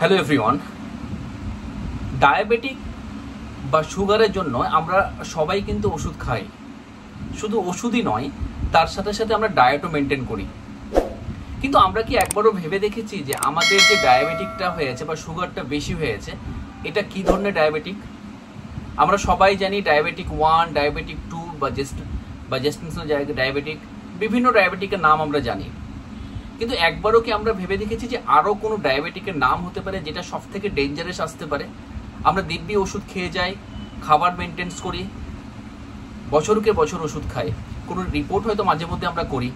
Hello everyone. Diabetic বা সুগারের জন্য আমরা সবাই কিন্তু ওষুধ খাই। শুধু ওষুধই নয়, তার সাথে সাথে আমরা ডায়েটও মেনটেন করি। কিন্তু আমরা কি একবারও ভেবে দেখেছি যে আমাদের যে ডায়াবেটিকটা হয়েছে বা সুগারটা বেশি হয়েছে, এটা কি ধরনের ডায়াবেটিক? আমরা সবাই জানি ডায়াবেটিক 1, ডায়াবেটিক 2 বা জেস্টেশনাল ডায়াবেটিক, বিভিন্ন ডায়াবেটিকের নাম আমরা জানি। কিন্তু একবারও কি আমরা ভেবে দেখেছি যে আরো কোনো ডায়াবেটিকের নাম হতে পারে যেটা সব থেকে ডেঞ্জারাস আসতে পারে? আমরা দিব্যি ওষুধ খেয়ে যাই, খাবার মেনটেন্স করি, বছরকে বছর ওষুধ খাই, কোনো রিপোর্ট হয়তো মাঝে মধ্যে আমরা করি,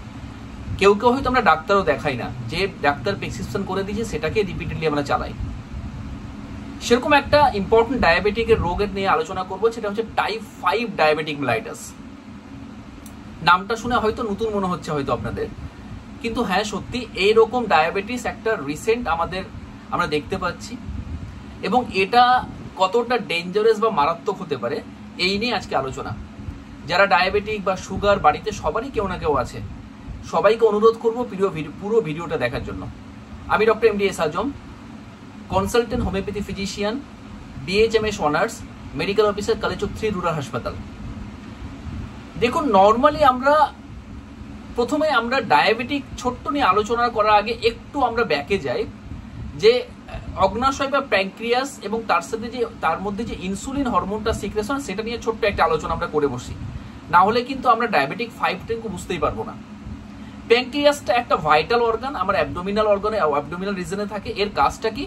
কেউ কেউ হয়তো আমরা ডাক্তারও দেখাই না, যে ডাক্তার প্রেসক্রিপশন করে দিয়েছে সেটাকে রিপিটেডলি আমরা চালাই। সেরকম একটা ইম্পর্টেন্ট ডায়াবেটিকের রোগের নিয়ে আলোচনা করবো, সেটা হচ্ছে টাইপ 5 ডায়াবেটিক মেলাইটাস। নামটা শুনে হয়তো নতুন মনে হচ্ছে হয়তো আপনাদের, কিন্তু হ্যাঁ সত্যি এইরকম ডায়াবেটিস একটা রিসেন্ট আমরা দেখতে পাচ্ছি, এবং এটা কতটা ডেঞ্জারাস বা মারাত্মক হতে পারে এই নিয়ে আজকে আলোচনা। যারা ডায়াবেটিক বা সুগার বাড়িতে সবারই কেউ না কেউ আছে, সবাইকে অনুরোধ করবো পুরো ভিডিওটা দেখার জন্য। আমি doctor MD S Azam, consultant homeopathy physician, BHMS honours, medical officer, Kaliachak 3 rural হাসপাতাল। দেখুন, নর্মালি প্রথমে আমরা ডায়াবেটিক ছোট্ট নিয়ে আলোচনা করার আগে একটু আমরা ব্যাকে যাই, যে অগ্নাশয় বা প্যানক্রিয়াস এবং তার মধ্যে যে ইনসুলিন হরমোনটা সিক্রেশন, সেটা নিয়ে ছোট্ট একটা আলোচনা আমরা করে বসি, না হলে কিন্তু আমরা ডায়াবেটিক 5 বুঝতেই পারবো না। প্যানক্রিয়াসটা একটা ভাইটাল অর্গান, আমার অ্যাবডোমিনাল রিজনে থাকে। এর কাজটা কি?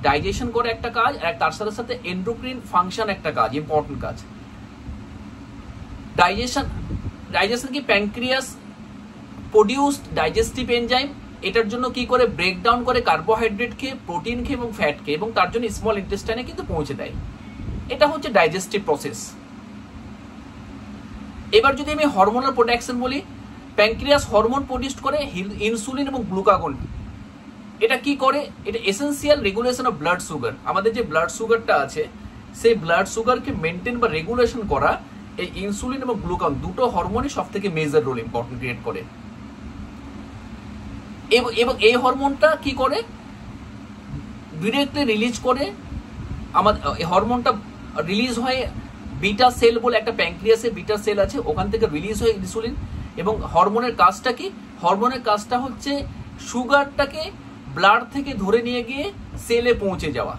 ডাইজেশন করে একটা কাজ, আর তার সাথে সাথে এন্ডোক্রিন ফাংশন একটা কাজ, ইম্পর্টেন্ট কাজ। ডাইজেশন কি? প্যানক্রিয়াস প্রডিউসড ডাইজেস্টিভ এনজাইম, এটার জন্য কি করে? ব্রেকডাউন করে কার্বোহাইড্রেট খেয়ে, প্রোটিন খেয়ে এবং ফ্যাট খেয়ে, এবং তার জন্য স্মল ইন্টেস্টাইনে কিন্তু পৌঁছে দেয়। এটা হচ্ছে ডাইজেস্টিভ প্রসেস। এবার যদি আমি হরমোনাল প্রোডাকশন বলি, প্যানক্রিয়াস হরমোন প্রডিউস করে ইনসুলিন এবং গ্লুকাগন। এটা কি করে? এটা essential regulation of blood sugar. আমাদের যে ব্লাড সুগারটা আছে, সেই ব্লাড সুগারকে মেনটেন বা রেগুলেশন করা এই ইনসুলিন এবং গ্লুকাগন দুটো হরমোনই সব থেকে মেজর রোল ইম্পর্টেন্ট ক্রিয়েট করে। এবং এই হরমোনটা কি করে? ডিরেক্টলি রিলিজ করে। আমাদের হরমোনটা রিলিজ হয় বিটা সেল বলে একটা প্যানক্রিয়াসে বিটা সেল আছে, ওখান থেকে রিলিজ হয় ইনসুলিন। এবং হরমোনের কাজটা কি? হরমোনের কাজটা হচ্ছে সুগারটাকে ব্লাড থেকে ধরে নিয়ে গিয়ে সেলে পৌঁছে যাওয়া,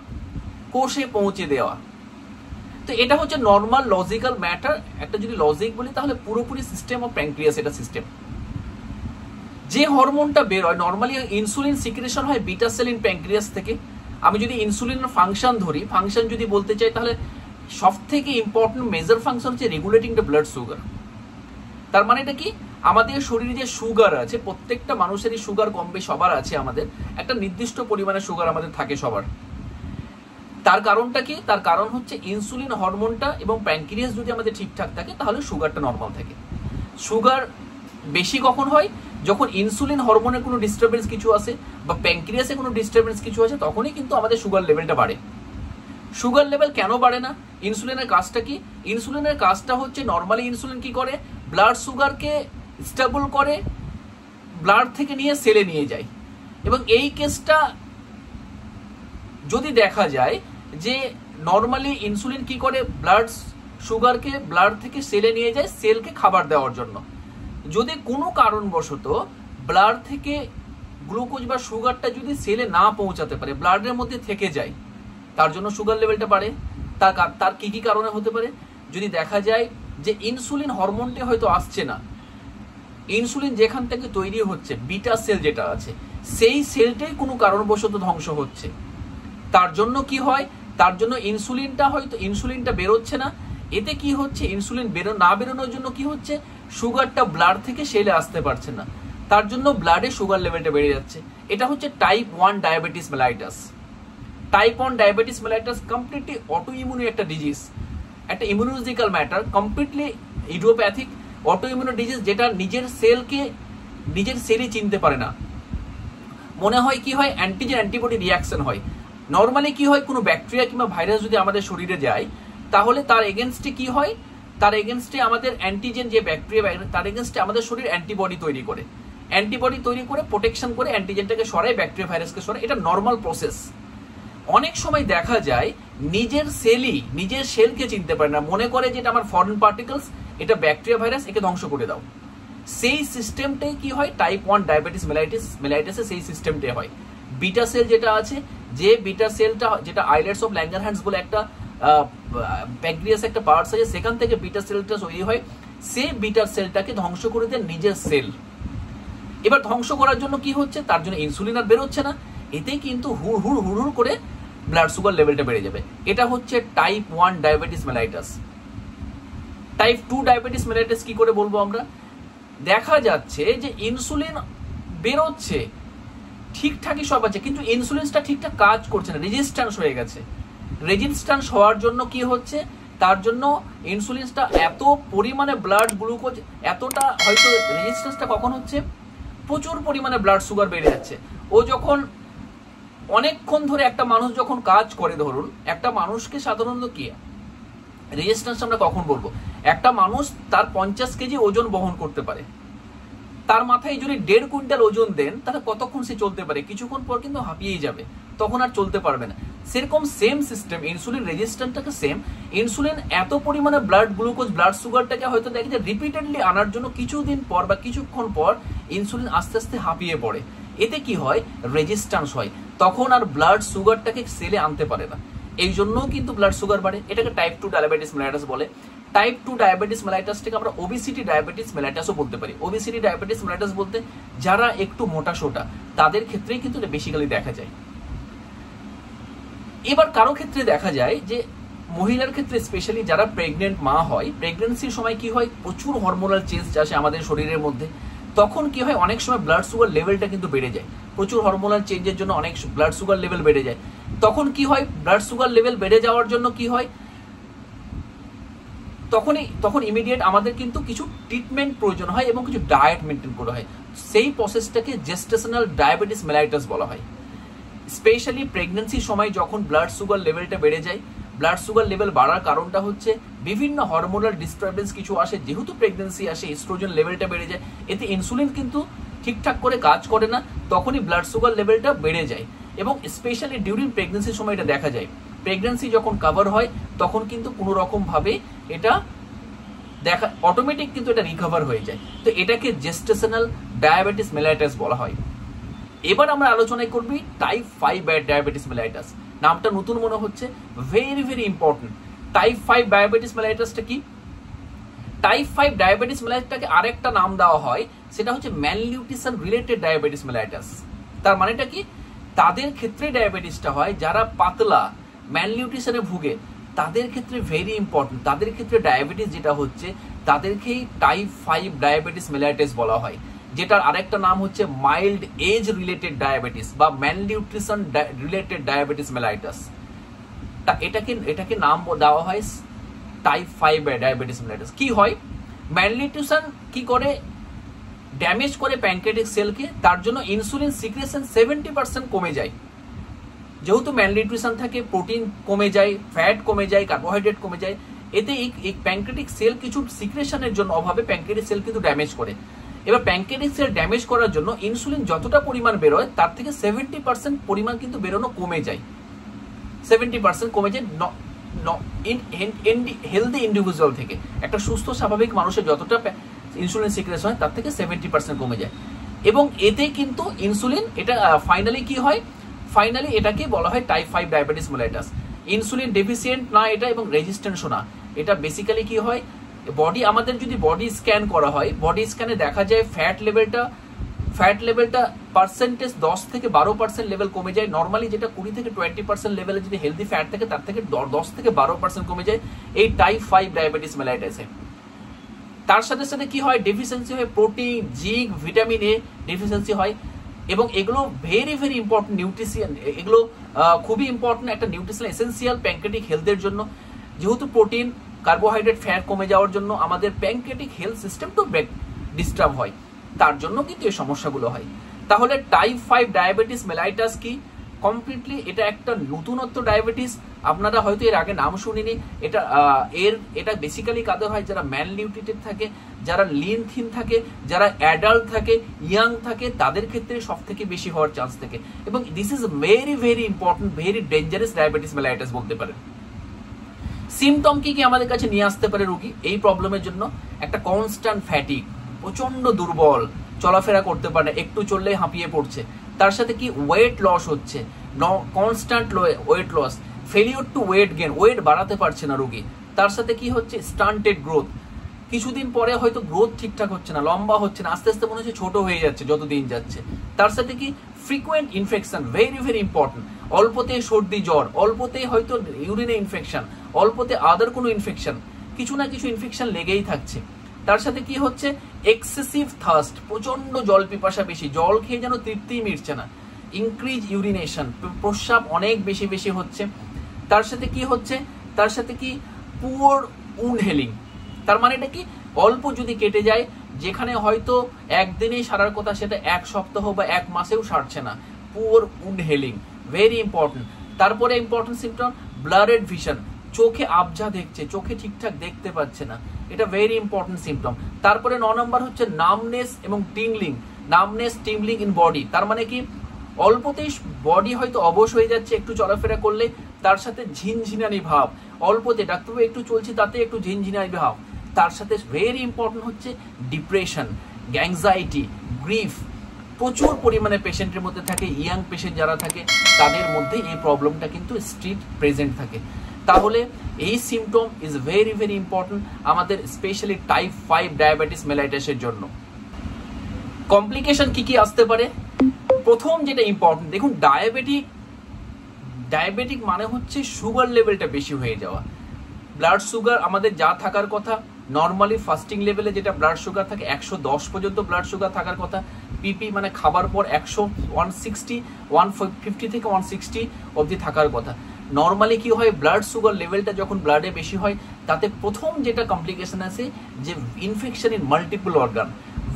কোষে পৌঁছে দেওয়া। তো এটা হচ্ছে নর্মাল লজিক্যাল ম্যাটার। একটা যদি লজিক বলি, তাহলে পুরোপুরি সিস্টেম অফ প্যানক্রিয়াস এটা সিস্টেম। যে হরমোনটা বের হয়, নর্মালি ইনসুলিন সিক্রেশন হয় বিটা সেল ইন প্যানক্রিয়াস থেকে। আমি যদি ইনসুলিনের ফাংশন ধরি, ফাংশন যদি বলতে চাই, তাহলে সব থেকে ইম্পর্টেন্ট মেজর ফাংশন হচ্ছে রেগুলেটিং দ্য ব্লাড সুগার। তার মানে এটা কি? আমাদের শরীরে যে সুগার আছে, প্রত্যেকটা মানুষেরই সুগার কম বেশি সবার আছে, আমাদের একটা নির্দিষ্ট পরিমাণে সুগার আমাদের থাকে সবার। তার কারণটা কি? তার কারণ হচ্ছে ইনসুলিন হরমোনটা এবং প্যানক্রিয়াস যদি আমাদের ঠিকঠাক থাকে, তাহলে সুগারটা নর্মাল থাকে। সুগার বেশি কখন হয়? যখন ইনসুলিন হরমোনের কোনো ডিস্টারবেন্স কিছু আসে বা প্যানক্রিয়াসে কোনো ডিস্টারবেন্স কিছু আছে, তখনই কিন্তু আমাদের সুগার লেভেলটা বাড়ে। সুগার লেভেল কেন বাড়ে না? ইনসুলিনের কাজটা কি? ইনসুলিনের কাজটা হচ্ছে, নর্মালি ইনসুলিন কি করে? ব্লাড সুগারকে স্টেবল করে, ব্লাড থেকে নিয়ে সেলে নিয়ে যায়। এবং এই কেসটা যদি দেখা যায় যে নর্মালি ইনসুলিন কি করে? ব্লাড সুগারকে ব্লাড থেকে সেলে নিয়ে যায়, সেলকে খাবার দেওয়ার জন্য। যদি কোনো কারণবশত ব্লাড থেকে গ্লুকোজ বা সুগারটা যদি সেলে না পৌঁছাতে পারে, ব্লাডের মধ্যে থেকে যায়, তার জন্য সুগার লেভেলটা বাড়ে। তার কি কি কারণে হতে পারে? যদি দেখা যায় যে ইনসুলিন হরমোনটা হয়তো আসছে না, ইনসুলিন যেখান থেকে তৈরি হচ্ছে, বিটা সেল যেটা আছে, সেই সেলটাই কোনো কারণবশত ধ্বংস হচ্ছে, তার জন্য কি হয়? তার জন্য ইনসুলিনটা বেরোচ্ছে না। এতে কি হচ্ছে? ইনসুলিন না বেরোনোর জন্য কি হচ্ছে? সুগারটা ব্লাড থেকে সেলে আসতে পারছে না, তার জন্য ব্লাডে সুগার লেভেলটা বেড়ে যাচ্ছে। এটা হচ্ছে type 1 diabetes mellitus. Type 1 diabetes mellitus completely auto immune একটা ডিজিজ, একটা immunological matter, completely idiopathic auto immuno disease, যেটা নিজের সেলই চিনতে পারে না। মনে হয় কি হয়? অ্যান্টিজেন অ্যান্টিবডি রিয়াকশন হয়। নর্মালি কি হয়? কোনো ব্যাকটেরিয়া কিংবা ভাইরাস যদি আমাদের শরীরে যায়, তাহলে তার এগেনস্টে কি হয়? তার এগেনস্টে আমাদের অ্যান্টিজেন, যে ব্যাকটেরিয়া তার এগেনস্টে আমাদের শরীর অ্যান্টিবডি তৈরি করে। অ্যান্টিবডি তৈরি করে প্রোটেকশন করে অ্যান্টিজেনটাকে সরায়, ব্যাকটেরিয়া ভাইরাসকে সরায়, এটা নর্মাল প্রসেস। অনেক সময় দেখা যায় নিজের সেলকে চিনতে পারে না, মনে করে যে এটা আমার ফরেন পার্টিকেলস, এটা ব্যাকটেরিয়া ভাইরাস, একে ধ্বংস করে দাও। সেই সিস্টেমটাই কি হয় টাইপ 1 ডায়াবেটিস মেলাইটাসে, সেই সিস্টেমটাই হয়। বিটা সেল যেটা আছে, যে বিটা সেলটা যেটা আইলেটস অফ ল্যাঙ্গারহ্যান্স বলে একটা প্যানক্রিয়াস একটা পার্টস আছে, সেখান থেকে বিটা সেলটা তৈরি হয়, সেই বিটা সেলটাকে ধ্বংস করে দেয় নিজের সেল। এবার ধ্বংস করার জন্য কি হচ্ছে, তার জন্য ইনসুলিন আর বেরোচ্ছে না, এতেই কিন্তু হুড় করে ব্লাড সুগার লেভেলটা বেড়ে যাবে। এটা হচ্ছে type 1 diabetes mellitus. Type 2 diabetes mellitus কি করে বলবো আমরা? দেখা যাচ্ছে যে ইনসুলিন বেরোচ্ছে, ঠিকঠাকই সব আছে, কিন্তু ইনসুলিনটা ঠিকঠাক কাজ করছে না, রেজিস্ট্যান্স হয়ে গেছে। রেজিস্ট্যান্স হওয়ার জন্য কি হচ্ছে, তার জন্য ইনসুলিনটা এত পরিমাণে ব্লাড গ্লুকোজ এতটা, হয়তো রেজিস্ট্যান্সটা কখন হচ্ছে, প্রচুর পরিমাণে ব্লাড সুগার বেড়ে যাচ্ছে। ও যখন অনেকক্ষণ ধরে একটা মানুষ যখন কাজ করে, ধরুন একটা মানুষকে সাধারণত কি রেজিস্ট্যান্স আমরা কখন বলবো, একটা মানুষ তার 50 কেজি ওজন বহন করতে পারে, তার মাথায় যদি 1.5 কুইন্টাল ওজন দেন, তাহলে কতক্ষণ সে চলতে পারে? কিছুক্ষণ পর কিন্তু হাঁপিয়েই যাবে, তখন আর চলতে পারবে না। সেরকম সেম সিস্টেম, ইনসুলিন রেজিস্ট্যান্সটাকে সেম। ইনসুলিন এত পরিমাণে ব্লাড গ্লুকোজ, ব্লাড সুগারটাকে হয়তো দেখে যে রিপিটেডলি আনার জন্য কিছুদিন পর বা কিছুক্ষণ পর ইনসুলিন আস্তে আস্তে হাঁপিয়ে পড়ে। এতে কি হয়, রেজিস্ট্যান্স হয়, তখন আর ব্লাড সুগারটাকে সেলে আনতে পারে না, এই জন্যও কিন্তু ব্লাড সুগার বাড়ে। এটাকে টাইপ 2 ডায়াবেটিস মেলাইটাস বলে। টাইপ 2 ডায়াবেটিস মেলাইটাসটাকে আমরা ওবিসিটি ডায়াবেটিস মেলাইটাসও বলতে পারি। ওবিসিটি ডায়াবেটিস মেলাইটাস বলতে যারা একটু মোটা সোটা, তাদের ক্ষেত্রেই কিন্তু এটা বেসিক্যালি দেখা যায়। এবার কারো ক্ষেত্রে দেখা যায় যে মহিলার ক্ষেত্রে, স্পেশালি যারা প্রেগনেন্ট মা হয়, প্রেগনেন্সির সময় কি হয়, প্রচুর হরমোনাল চেঞ্জ আসে আমাদের শরীরের মধ্যে। তখন কি হয়, অনেক সময় ব্লাড সুগার লেভেলটা কিন্তু বেড়ে যায়, প্রচুর হরমোনাল চেঞ্জের জন্য অনেক ব্লাড সুগার লেভেল বেড়ে যায়। তখন কি হয়, ব্লাড সুগার লেভেল বেড়ে যাওয়ার জন্য কি হয়, তখন ইমিডিয়েট আমাদের কিন্তু কিছু ট্রিটমেন্ট প্রয়োজন হয় এবং কিছু ডায়েট মেনটেন করা হয়। সেই প্রসেসটাকে জেস্টেশনাল ডায়াবেটিস মেলাইটাস বলা হয়। স্পেশালি প্রেগনেন্সির সময় যখন ব্লাড সুগার লেভেলটা বেড়ে যায়, ব্লাড সুগার লেভেল বাড়ার কারণটা হচ্ছে বিভিন্ন হরমোনাল ডিস্টারবেন্স কিছু আসে, যেহেতু প্রেগনেন্সি আসে, এস্ট্রোজেন লেভেলটা বেড়ে যায়, এতে ইনসুলিন কিন্তু ঠিকঠাক করে কাজ করে না, তখনই ব্লাড সুগার লেভেলটা বেড়ে যায়। এবং স্পেশালি ডিউরিং প্রেগনেন্সির সময় এটা দেখা যায়। প্রেগনেন্সি যখন কভার হয়, তখন কিন্তু কোনো রকম ভাবে এটা দেখা অটোমেটিক কিন্তু এটা রিকভার হয়ে যায়। তো এটাকে জেস্টেশনাল ডায়াবেটিস মেলাইটাস বলা হয়। এবার আমরা আলোচনা করবি টাইপ 5 ডায়াবেটিস মেলাইটাস। নামটা নতুন মনে হচ্ছে, very very important. Type 5 diabetes মেলাইটাসটা কি? টাইপ 5 ডায়াবেটিস মেলাইটাসটাকে আরেকটা নাম দেওয়া হয়, সেটা হচ্ছে ম্যালনিউট্রিশন রিলেটেড ডায়াবেটিস মেলাইটাস। তার মানেটা কি, তাদের ক্ষেত্রে ডায়াবেটিসটা হয় যারা পাতলা, ম্যালনিউট্রিশনে ভুগে, তাদের ক্ষেত্রে ভেরি ইম্পর্টেন্ট। তাদের ক্ষেত্রে ডায়াবেটিস যেটা হচ্ছে, তাদেরকেই টাইপ 5 ডায়াবেটিস মেলাইটাস বলা হয়, যেটার আরেকটা নাম হচ্ছে মাইল্ড এজ রিলেটেড ডায়াবেটিস বা ম্যালনিউট্রিশন রিলেটেড ডায়াবেটিস মেলাইটাস। এটাকে নাম দেওয়া হয় টাইপ 5 ডায়াবেটিস মেলাইটাস। কি হয়, ম্যালনিউট্রিশন কি করে, ড্যামেজ করে প্যানক্রিয়াটিক সেলকে, তার জন্য ইনসুলিন সিক্রেশন 70% কমে যায়। যেহেতু ম্যালনিউট্রিশন থাকে, প্রোটিন কমে যায়, ফ্যাট কমে যায়, কার্বোহাইড্রেট কমে যায়, এতে এই প্যানক্রিয়াটিক সেল কিছু সিক্রেশনের জন্য অভাবে প্যানক্রিয়াটিক সেল কিন্তু ড্যামেজ করে। এবার প্যানক্রিয়াটিক সেল ড্যামেজ করার জন্য ইনসুলিন যতটা পরিমাণ বেরোয়, তার থেকে 70% পরিমাণ কিন্তু বেরোনো কমে যায়। 70% কমে যায় হেলদি ইন্ডিভিজুয়াল থেকে। একটা সুস্থ স্বাভাবিক মানুষের যতটা ইনসুলিন সিক্রেশন হয়, তার থেকে 70% কমে যায়। এবং এতে কিন্তু ইনসুলিন, এটা ফাইনালি কি হয়, ফাইনালি এটাকে বলা হয় type 5 diabetes mellitus. Insulin deficient না এটা, এবং রেজিস্ট্যান্সও না। এটা বেসিক্যালি কি হয়, বডি, আমাদের যদি বডি স্ক্যান করা হয়, বডি স্ক্যানে দেখা যায় ফ্যাট লেভেলটা পার্সেন্টেজ 10 থেকে 12% লেভেল কমে যায়। নর্মালি যেটা 20 থেকে 20% লেভেলে যদি হেলদি ফ্যাট থাকে, তার থেকে 10 থেকে 12% কমে যায় এই টাইপ 5 ডায়াবেটিস মেলাইটাসে। তার সাথে সাথে কি হয়, ডেফিসিয়েন্সি হয় protein, zinc, vitamin A deficiency হয়। এবং এগুলো ভেরি ভেরি ইম্পর্টেন্ট নিউট্রিশন, এগুলো খুবই ইম্পর্টেন্ট একটা নিউট্রিশনাল এসেন্সিয়াল প্যানক্রিয়াটিক হেলথের জন্য। যেহেতু প্রোটিন, কার্বোহাইড্রেট, ফ্যাট কমে যাওয়ার জন্য আমাদের প্যানক্রিয়াটিক হেলথ সিস্টেমটাও ডিস্টার্ব হয়, তার জন্য কিন্তু এই সমস্যাগুলো হয়। তাহলে টাইপ 5 ডায়াবেটিস মেলাইটাস কি? কমপ্লিটলি এটা একটা নতুনত্ব ডায়াবেটিস, আপনারা হয়তো এর আগে নাম শুনিনি। এটা বেসিক্যালি কাদের হয়? যারা ম্যাল নিউট্রিটেড থাকে, যারা লিন থিন থাকে, যারা অ্যাডাল্ট থাকে, ইয়াং থাকে, তাদের ক্ষেত্রে সব থেকে বেশি হওয়ার চান্স থাকে। এবং this is very very important, very dangerous diabetes mellitus বলতে পারেন। সিমটম কি কি আমাদের কাছে নিয়ে আসতে পারে রোগী এই প্রবলেমের জন্য? একটা কনস্ট্যান্ট ফ্যাটিক, প্রচন্ড দুর্বল, চলাফেরা করতে পারে না, একটু চললেই হাঁপিয়ে পড়ছে। তার সাথে কি ওয়েট লস হচ্ছে, constant weight loss, failure to weight gain, weight বাড়াতে পারছে না রোগী। তার সাথে কি হচ্ছে? স্টান্টেড গ্রোথ, কিছুদিন পরে হয়তো গ্রোথ ঠিকঠাক হচ্ছে না, লম্বা হচ্ছে না, আস্তে আস্তে মনে হচ্ছে ছোট হয়ে যাচ্ছে যত দিন যাচ্ছে। তার সাথে কি frequent infection, very very important, অল্পতে সর্দি জ্বর, অল্পতে হয়তো ইউরিনে ইনফেকশন, অল্পতে আদার কোনো ইনফেকশন, কিছু না কিছু ইনফেকশন লেগেই থাকছে। তার সাথে কি হচ্ছে? এক্সেসিভ থার্স্ট, প্রচন্ড জল পিপাসা বেশি, জল খেয়ে যেন তৃপ্তিই মিটছে না। ইনক্রিজ ইউরিনেশন, প্রস্রাব অনেক বেশি বেশি হচ্ছে। তার সাথে কি হচ্ছে? তার সাথে কি পুয়ার উন্ড হেলিং, তার মানে এটা কি? অল্প যদি কেটে যায়, যেখানে হয়তো একদিনেই সারার কথা সেটা এক সপ্তাহ বা এক মাসেও সারছে না। Poor wound healing, very important. তারপরে ইম্পর্টেন্ট সিমটম ব্লারেড ভিশন, চোখে আবঝা দেখছে, চোখে ঠিকঠাক দেখতে পাচ্ছে না, এটা ভেরি ইম্পর্টেন্ট সিমটম। তারপরে 9 নম্বর হচ্ছে নামনেস এবং tingling, numbness tingling in body, তার মানে কি? অল্পতেই বডি হয়তো অবশ হয়ে যাচ্ছে একটু চলাফেরা করলে, তার সাথে ঝিনঝিনানি ভাব, অল্পতে ডাক্তারবাবু একটু চলছে তাতে একটু ঝিনঝিনানি ভাব। তার সাথে ভেরি ইম্পর্টেন্ট হচ্ছে ডিপ্রেশন, অ্যাংজাইটি, গ্রিফ, প্রচুর পরিমাণে পেশেন্টের মধ্যে থাকে। ইয়াং পেশেন্ট যারা থাকে তাদের মধ্যে এই প্রবলেমটা কিন্তু স্ট্রিট প্রেজেন্ট থাকে। তাহলে এই symptom is very very important আমাদের স্পেশালি টাইপ 5 ডায়াবেটিস মেলাইটাসের জন্য। কমপ্লিকেশন কি কি আসতে পারে? প্রথম যেটা ইম্পর্টেন্ট, দেখুন ডায়াবেটিক মানে হচ্ছে সুগার লেভেলটা বেশি হয়ে যাওয়া। ব্লাড সুগার আমাদের যা থাকার কথা নর্মালি ফাস্টিং লেভেলে, যেটা ব্লাড সুগার থাকে 110 পর্যন্ত ব্লাড সুগার থাকার কথা। পিপি মানে খাবার পর 150 থেকে 160 অবধি থাকার কথা। নর্মালি কি হয়? ব্লাড সুগার লেভেলটা যখন ব্লাডে বেশি হয়, তাতে প্রথম যেটা কমপ্লিকেশন আসে যে ইনফেকশন ইন মাল্টিপল অর্গান,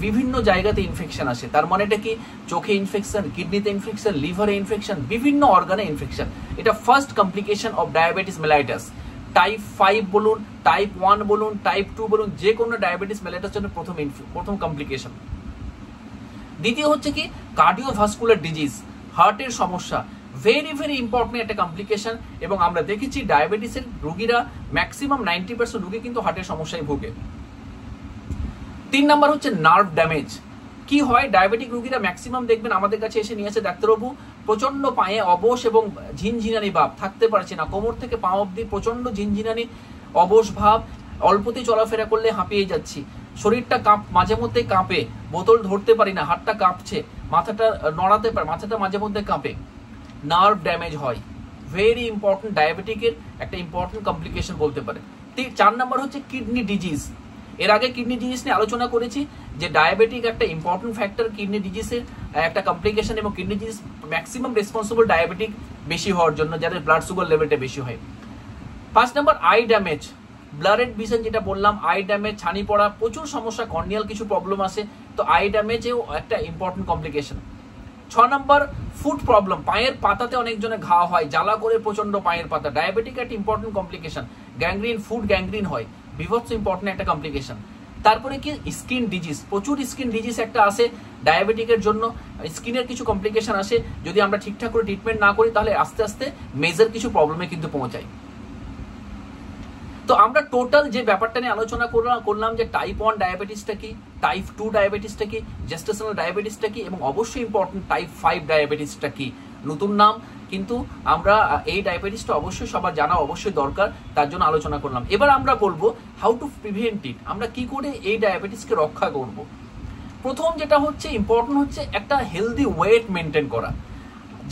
বিভিন্ন জায়গাতে ইনফেকশন আসে। তার মানে এটা কি? চোখে ইনফেকশন, কিডনিতে ইনফেকশন, লিভারে ইনফেকশন, বিভিন্ন অর্গানে ইনফেকশন। এটা first complication of diabetes mellitus. Type 5 বলুন, টাইপ 1 বলুন, টাইপ 2 বলুন, যে কোনো ডায়াবেটিস মেলাইটাস জন্য প্রথম কমপ্লিকেশন। দ্বিতীয় হচ্ছে কি? কার্ডিওভাস্কুলার ডিজিজ, হার্টের সমস্যা, ভেরি ভেরি ইম্পর্টেন্ট একটা কমপ্লিকেশন। এবং আমরা দেখেছি ডায়াবেটিসের রোগীরা ম্যাক্সিমাম 90% রোগী কিন্তু হার্টের সমস্যায় ভোগে। 3 নাম্বার হচ্ছে নার্ভ ড্যামেজ। কি হয়? ডায়াবেটিক রোগীরা ম্যাক্সিমাম দেখবেন আমাদের কাছে এসে নিয়ে আসে, ডাক্তারবাবু প্রচন্ড পায়ে অবশ এবং ঝিনঝিনানি ভাব, থাকতে পারছে না, কোমর থেকে পা অবধি প্রচন্ড ঝিনঝিনানি অবশ ভাব, অল্পতেই চলাফেরা করলে হাঁপিয়ে যাচ্ছি, শরীরটা মাঝে মধ্যে কাঁপে, বোতল ধরতে পারি না, হাতটা কাঁপছে, মাথাটা নড়াতে পারে, মাথাটা মাঝে মধ্যে কাঁপে, নার্ভ ড্যামেজ হয়। ভেরি ইম্পর্টেন্ট, ডায়াবেটিকের একটা ইম্পর্টেন্ট কমপ্লিকেশন বলতে পারে। 4 নাম্বার হচ্ছে কিডনি ডিজিজ। এর আগে কিডনি ডিজিজ নিয়ে আলোচনা করেছি যে ডায়াবেটিক একটা ইম্পর্টেন্ট ফ্যাক্টর কিডনি ডিজিজের একটা কমপ্লিকেশন, এবং kidney disease maximum responsible diabetic বেশি হওয়ার জন্য, যাদের ব্লাড সুগার লেভেলটা বেশি হয়। 5 নাম্বার আই ড্যামেজ, ব্লারেড ভিশন যেটা বললাম, আই ড্যামেজ, ছানি পড়া, প্রচুর সমস্যা, কর্নিয়াল কিছু প্রবলেম আছে, তো আই ড্যামেজেও একটা important complication. 6 number foot problem, পায়ের পাতাতে অনেকজনের ঘা হয়, জ্বালা করে প্রচন্ড পায়ের পাতা, ডায়াবেটিক একটা important complication. Gangrene, food gangrene হয়, বিভৎস ইম্পর্টেন্ট একটা কমপ্লিকেশন। তারপরে কি? স্কিন ডিজিজ, প্রচুর স্কিন ডিজিজ একটা আসে ডায়াবেটিকের জন্য, স্কিনের কিছু কমপ্লিকেশন আসে, যদি আমরা ঠিকঠাক করে ট্রিটমেন্ট না করি তাহলে আস্তে আস্তে মেজর কিছু প্রবলেমে কিন্তু পৌঁছায়। তো আমরা টোটাল যে ব্যাপারটা নিয়ে আলোচনা করলাম যে টাইপ 1 ডায়াবেটিসটা কি, টাইপ 2 ডায়াবেটিসটা কি, জেস্টেশনাল ডায়াবেটিসটা কি, এবং অবশ্যই ইম্পর্টেন্ট টাইপ 5 ডায়াবেটিসটা কি। নতুন নাম, কিন্তু আমরা এই ডায়াবেটিসটা অবশ্যই সবার জানা অবশ্যই দরকার, তার জন্য আলোচনা করলাম। এবার আমরা বলবো হাউ টু প্রিভেন্ট ইট, আমরা কি করে এই ডায়াবেটিসকে রক্ষা করব। প্রথম যেটা হচ্ছে ইম্পর্টেন্ট হচ্ছে একটা হেলদি ওয়েট মেনটেন করা।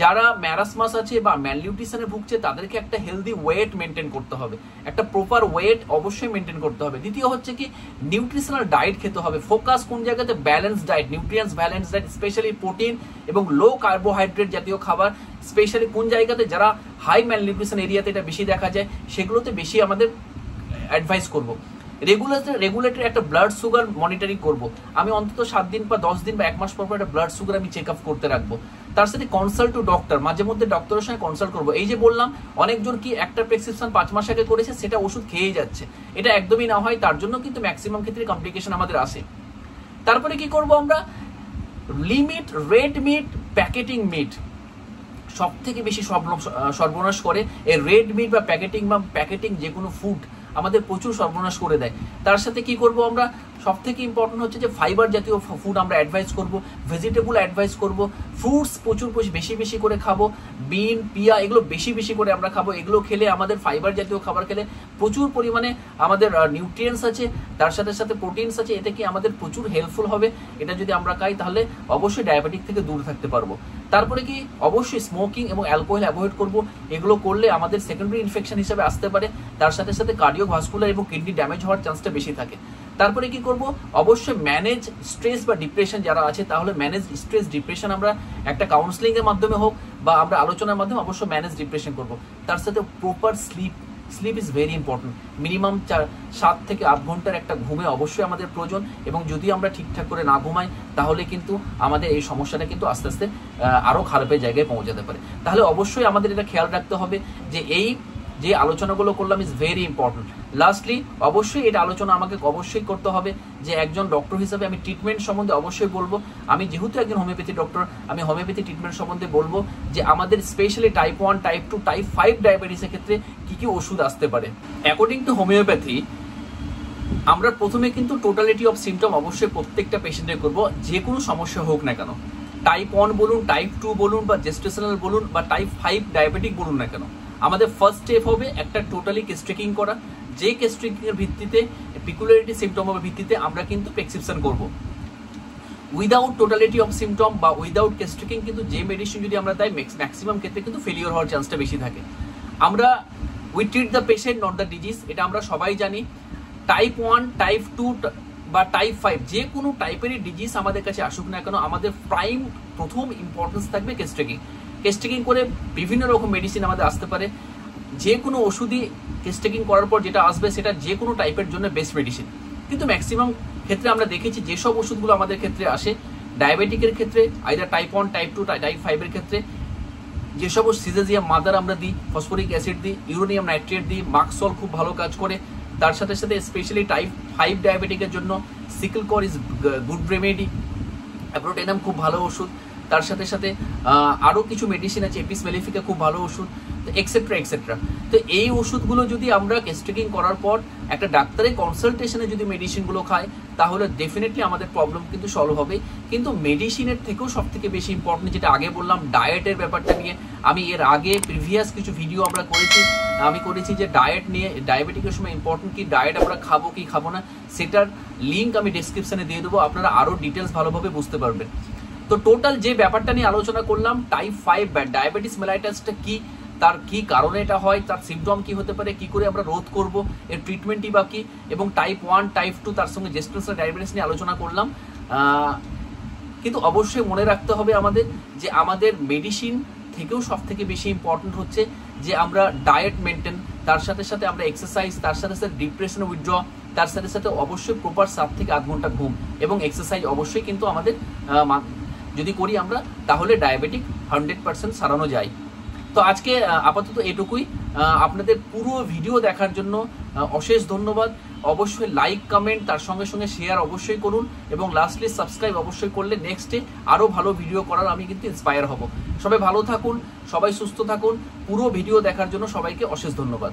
যারা ম্যারাসমাস আছে বা ম্যালনিউট্রিশনে ভুগছে তাদেরকে একটা হেলদি ওয়েট মেনটেন করতে হবে, একটা প্রপার ওয়েট অবশ্যই মেনটেন করতে হবে। দ্বিতীয় হচ্ছে কি? নিউট্রিশনাল ডায়েট খেতে হবে। ফোকাস কোন জায়গাতে? Balance diet, nutrients balance diet, specially protein এবং লো কার্বোহাইড্রেট জাতীয় খাবার। স্পেশালি কোন জায়গাতে? যারা হাই ম্যালনিউট্রিশন এরিয়াতে এটা বেশি দেখা যায়, সেগুলোতে বেশি আমাদের অ্যাডভাইস করব। রেগুলেটরি একটা ব্লাড সুগার মনিটরিং করব। আমি অন্তত 7 দিন বা 10 দিন বা 1 মাস পর একটা ব্লাড সুগার আমি চেক আপ করতে রাখবো। তার সাথে কনসাল্ট টু ডক্টর, মাঝে মধ্যে ডক্টরের সঙ্গে কনসাল্ট করবো। এই যে বললাম অনেকজন কি একটা প্রেসক্রিপশন 5 মাস আগে করেছে, সেটা ওষুধ খেয়েই যাচ্ছে, এটা একদমই না হয়, তার জন্য কিন্তু ম্যাক্সিমাম ক্ষেত্রে কমপ্লিকেশন আমাদের আসে। তারপরে কি করব আমরা, limit red meat, packeting meat সব থেকে বেশি সর্বনাশ করে। এই রেড মিট বা প্যাকেটিং যে কোনো ফুড আমাদের প্রচুর সর্বনাশ করে দেয়। তার সাথে কি করব আমরা, সব থেকে ইম্পর্টেন্ট হচ্ছে যে ফাইবার জাতীয় ফুড আমরা অ্যাডভাইস করব, ভেজিটেবল অ্যাডভাইস করব, ফ্রুটস প্রচুর বেশি করে খাবো, বিন পিয়া এগুলো বেশি করে আমরা খাবো। এগুলো খেলে আমাদের ফাইবার জাতীয় খাবার খেলে প্রচুর পরিমাণে আমাদের নিউট্রিয়েন্টস আছে, তার সাথে সাথে প্রোটিনস আছে, এতে কি আমাদের প্রচুর হেল্পফুল হবে। এটা যদি আমরা খাই তাহলে অবশ্যই ডায়াবেটিক থেকে দূরে থাকতে পারবো। তারপরে কি অবশ্যই স্মোকিং এবং অ্যালকোহল অ্যাভয়েড করব, এগুলো করলে আমাদের সেকেন্ডারি ইনফেকশন হিসেবে আসতে পারে, তার সাথে সাথে কার্ডিওভাস্কুলার এবং কিডনি ড্যামেজ হওয়ার চান্সটা বেশি থাকে। তারপরে কি করব, অবশ্যই ম্যানেজ স্ট্রেস বা ডিপ্রেশন যারা আছে, তাহলে ম্যানেজ স্ট্রেস ডিপ্রেশন আমরা একটা কাউন্সিলিং এর মাধ্যমে হোক বা আমরা আলোচনার মাধ্যমে অবশ্যই ম্যানেজ ডিপ্রেশন করব। তার সাথে proper slip is very important. Minimum 7 থেকে 8 ঘন্টার একটা ঘুমে অবশ্যই আমাদের প্রয়োজন, এবং যদি আমরা ঠিকঠাক করে না ঘুমাই তাহলে কিন্তু আমাদের এই সমস্যাটা কিন্তু আস্তে আস্তে আরো খারাপের জায়গায় পৌঁছাতে পারে। তাহলে অবশ্যই আমাদের এটা খেয়াল রাখতে হবে যে এই যে আলোচনাগুলো করলাম ইজ ভেরি ইম্পর্টেন্ট। লাস্টলি অবশ্যই এটা আলোচনা আমাকে অবশ্যই করতে হবে যে একজন ডক্টর হিসেবে আমি ট্রিটমেন্ট সম্বন্ধে অবশ্যই বলবো। আমি যেহেতু একজন হোমিওপ্যাথি ডক্টর, আমি হোমিওপ্যাথি ট্রিটমেন্ট সম্বন্ধে বলবো যে আমাদের স্পেশালি টাইপ 1, টাইপ 2, টাইপ 5 ডায়াবেটিসের ক্ষেত্রে কি কি ওষুধ আসতে পারে। অ্যাকর্ডিং টু হোমিওপ্যাথি আমরা প্রথমে কিন্তু টোটালিটি অফ সিমটম অবশ্যই প্রত্যেকটা পেশেন্টের করব, যে কোনো সমস্যা হোক না কেন, টাইপ 1 বলুন, টাইপ 2 বলুন, বা জেস্টেশনাল বলুন, বা টাইপ 5 ডায়াবেটিক বলুন না কেন, আমাদের ফার্স্ট স্টেপ হবে একটা টোটালি কেস ট্রেকিং করা। যে কেস ট্রেকিং এর ভিত্তিতে, পিকুলারিটি সিমটমের ভিত্তিতে আমরা কিন্তু প্রেসক্রিপশন করব। উইদাউট টোটালিটি অফ সিমটম বা উইদাউট কেস ট্রেকিং কিন্তু যে মেডিসিন যদি আমরা দেয় ম্যাক্সিমাম ক্ষেত্রে কিন্তু ফেলিওর হওয়ার চান্সটা বেশি থাকে। আমরা we treat the patient not the disease, এটা আমরা সবাই জানি। টাইপ 1, টাইপ 2 বা টাইপ 5 যে কোনো টাইপেরই ডিজিজ আমাদের কাছে আসুক না কেন, আমাদের প্রথম ইম্পর্টেন্স থাকবে কেস ট্রেকিং। কেস ট্রেকিং করে বিভিন্ন রকম মেডিসিন আমাদের আসতে পারে। যে কোনো ওষুধই কেস ট্রেকিং করার পর যেটা আসবে সেটা যে কোনো টাইপের জন্য বেস্ট মেডিসিন। কিন্তু ম্যাক্সিমাম ক্ষেত্রে আমরা দেখেছি যেসব ওষুধগুলো আমাদের ক্ষেত্রে আসে, ডায়াবেটিকের ক্ষেত্রে আইদার টাইপ 1, টাইপ 2, টাইপ 5 এর ক্ষেত্রে যেসব সিজেজিয়াম মাদার আমরা দিই, ফসফরিক অ্যাসিড দিই, ইউরেনিয়াম নাইট্রেট দিই, মাক্সল খুব ভালো কাজ করে। তার সাথে সাথে স্পেশালি টাইপ 5 ডায়াবেটিকের জন্য সিকল কর ইজ গুড রেমেডি, অ্যাপ্রোটেনাম খুব ভালো ওষুধ। তার সাথে সাথে আরও কিছু মেডিসিন আছে, এপিস মেলিফিকা খুব ভালো ওষুধ, এক্সেট্রা এক্সেট্রা। তো এই ওষুধগুলো যদি আমরা কেস ট্রেকিং করার পর একটা ডাক্তারের কনসালটেশনে যদি মেডিসিনগুলো খাই তাহলে ডেফিনেটলি আমাদের প্রবলেম কিন্তু সলভ হবে। কিন্তু মেডিসিনের থেকেও সব থেকে বেশি ইম্পর্টেন্ট, যেটা আগে বললাম ডায়েটের ব্যাপারটা নিয়ে, আমি এর আগে প্রিভিয়াস কিছু ভিডিও আমরা করেছি যে ডায়েট নিয়ে, ডায়াবেটিকের সময় ইম্পর্টেন্ট কি ডায়েট আমরা খাবো কি খাবো না, সেটার লিঙ্ক আমি ডেসক্রিপশনে দিয়ে দেবো, আপনারা আরও ডিটেলস ভালোভাবে বুঝতে পারবেন। তো টোটাল যে ব্যাপারটা নিয়ে আলোচনা করলাম, টাইপ 5 ডায়াবেটিস মেলাইটাসটা কি, তার কি কারণে এটা হয়, তার সিমটম কি হতে পারে, কি করে আমরা রোধ করব, এর ট্রিটমেন্টই বা কি, এবং টাইপ 1, টাইপ 2 তার সঙ্গে জেস্টেশনাল ডায়াবেটিস নিয়ে আলোচনা করলাম। কিন্তু অবশ্যই মনে রাখতে হবে আমাদের যে আমাদের মেডিসিন থেকেও সব থেকে বেশি ইম্পর্টেন্ট হচ্ছে যে আমরা ডায়েট মেনটেন, তার সাথে সাথে আমরা এক্সারসাইজ, তার সাথে সাথে ডিপ্রেশন উইথড্র, তার সাথে সাথে অবশ্যই প্রপার 7 থেকে 8 ঘন্টা ঘুম এবং এক্সারসাইজ অবশ্যই কিন্তু আমাদের যদি করি আমরা তাহলে ডায়াবেটিক 100% সারানো যায়। তো আজকে আপাতত এটুকুই। আপনাদের পুরো ভিডিও দেখার জন্য অশেষ ধন্যবাদ। অবশ্যই লাইক, কমেন্ট, তার সঙ্গে সঙ্গে শেয়ার অবশ্যই করুন, এবং লাস্টলি সাবস্ক্রাইব অবশ্যই করলে নেক্সটে আরও ভালো ভিডিও করার আমি কিন্তু ইন্সপায়ার হব। সবাই ভালো থাকুন, সবাই সুস্থ থাকুন। পুরো ভিডিও দেখার জন্য সবাইকে অশেষ ধন্যবাদ।